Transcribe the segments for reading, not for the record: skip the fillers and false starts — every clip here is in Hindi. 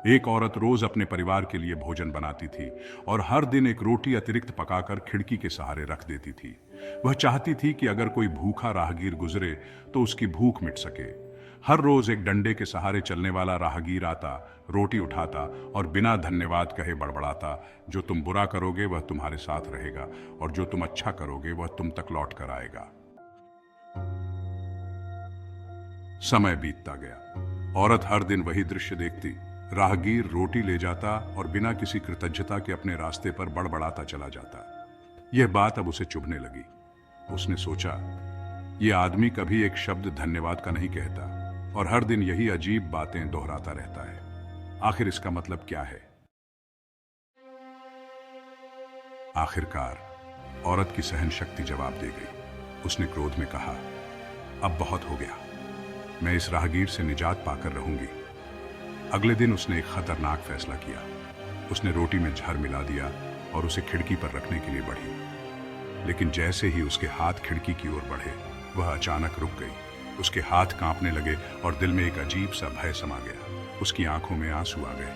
एक औरत रोज अपने परिवार के लिए भोजन बनाती थी और हर दिन एक रोटी अतिरिक्त पकाकर खिड़की के सहारे रख देती थी। वह चाहती थी कि अगर कोई भूखा राहगीर गुजरे तो उसकी भूख मिट सके। हर रोज एक डंडे के सहारे चलने वाला राहगीर आता, रोटी उठाता और बिना धन्यवाद कहे बड़बड़ाता, जो तुम बुरा करोगे वह तुम्हारे साथ रहेगा और जो तुम अच्छा करोगे वह तुम तक लौट कर आएगा। समय बीतता गया। औरत हर दिन वही दृश्य देखती। राहगीर रोटी ले जाता और बिना किसी कृतज्ञता के अपने रास्ते पर बड़बड़ाता चला जाता। यह बात अब उसे चुभने लगी। उसने सोचा, यह आदमी कभी एक शब्द धन्यवाद का नहीं कहता और हर दिन यही अजीब बातें दोहराता रहता है। आखिर इसका मतलब क्या है? आखिरकार औरत की सहन शक्ति जवाब दे गई। उसने क्रोध में कहा, अब बहुत हो गया, मैं इस राहगीर से निजात पाकर रहूंगी। अगले दिन उसने एक खतरनाक फैसला किया। उसने रोटी में जहर मिला दिया और उसे खिड़की पर रखने के लिए बढ़ी। लेकिन जैसे ही उसके हाथ खिड़की की ओर बढ़े, वह अचानक रुक गई। उसके हाथ कांपने लगे और दिल में एक अजीब सा भय समा गया। उसकी आंखों में आंसू आ गए।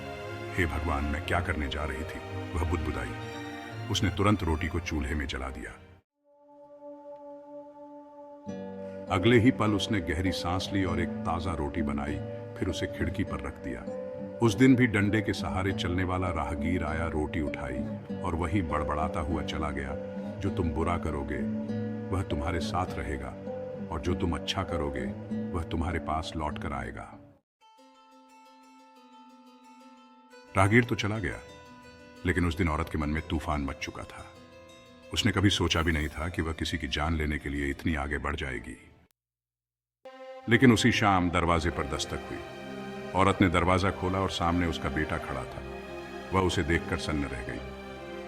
हे भगवान, मैं क्या करने जा रही थी? वह बुदबुदाई। उसने तुरंत रोटी को चूल्हे में जला दिया। अगले ही पल उसने गहरी सांस ली और एक ताजा रोटी बनाई, फिर उसे खिड़की पर रख दिया। उस दिन भी डंडे के सहारे चलने वाला राहगीर आया, रोटी उठाई और वही बड़बड़ाता हुआ चला गया, जो तुम बुरा करोगे वह तुम्हारे साथ रहेगा और जो तुम अच्छा करोगे वह तुम्हारे पास लौट कर आएगा। राहगीर तो चला गया, लेकिन उस दिन औरत के मन में तूफान मच चुका था। उसने कभी सोचा भी नहीं था कि वह किसी की जान लेने के लिए इतनी आगे बढ़ जाएगी। लेकिन उसी शाम दरवाजे पर दस्तक हुई। औरत ने दरवाजा खोला और सामने उसका बेटा खड़ा था। वह उसे देखकर सन्न रह गई।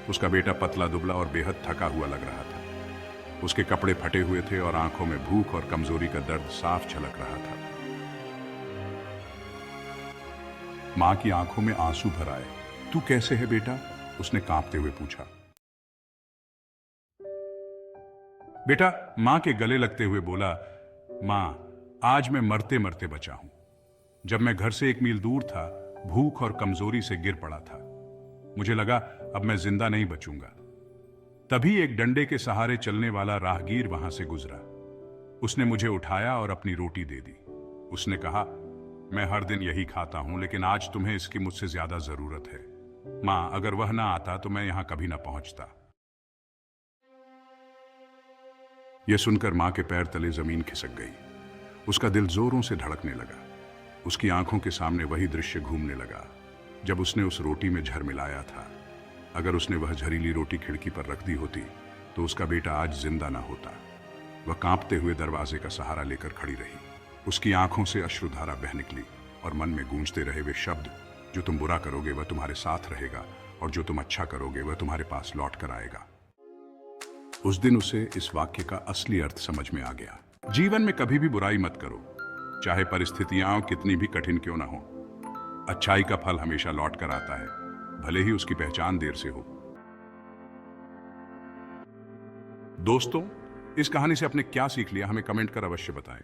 उसका बेटा पतला दुबला और बेहद थका हुआ लग रहा था। उसके कपड़े फटे हुए थे और आंखों में भूख और कमजोरी का दर्द साफ झलक रहा था। मां की आंखों में आंसू भर आए। तू कैसे है बेटा? उसने कांपते हुए पूछा। बेटा मां के गले लगते हुए बोला, मां, आज मैं मरते मरते बचा हूं। जब मैं घर से 1 मील दूर था, भूख और कमजोरी से गिर पड़ा था। मुझे लगा अब मैं जिंदा नहीं बचूंगा। तभी एक डंडे के सहारे चलने वाला राहगीर वहां से गुजरा। उसने मुझे उठाया और अपनी रोटी दे दी। उसने कहा, मैं हर दिन यही खाता हूं, लेकिन आज तुम्हें इसकी मुझसे ज्यादा जरूरत है। मां, अगर वह ना आता तो मैं यहां कभी ना पहुंचता। यह सुनकर मां के पैर तले जमीन खिसक गई। उसका दिल जोरों से धड़कने लगा। उसकी आंखों के सामने वही दृश्य घूमने लगा जब उसने उस रोटी में जहर मिलाया था। अगर उसने वह जहरीली रोटी खिड़की पर रख दी होती तो उसका बेटा आज जिंदा ना होता। वह कांपते हुए दरवाजे का सहारा लेकर खड़ी रही। उसकी आंखों से अश्रुधारा बह निकली और मन में गूंजते रहे वे शब्द, जो तुम बुरा करोगे वह तुम्हारे साथ रहेगा और जो तुम अच्छा करोगे वह तुम्हारे पास लौट कर आएगा। उस दिन उसे इस वाक्य का असली अर्थ समझ में आ गया। जीवन में कभी भी बुराई मत करो, चाहे परिस्थितियां कितनी भी कठिन क्यों ना हो। अच्छाई का फल हमेशा लौट कर आता है, भले ही उसकी पहचान देर से हो। दोस्तों, इस कहानी से आपने क्या सीख लिया, हमें कमेंट कर अवश्य बताएं।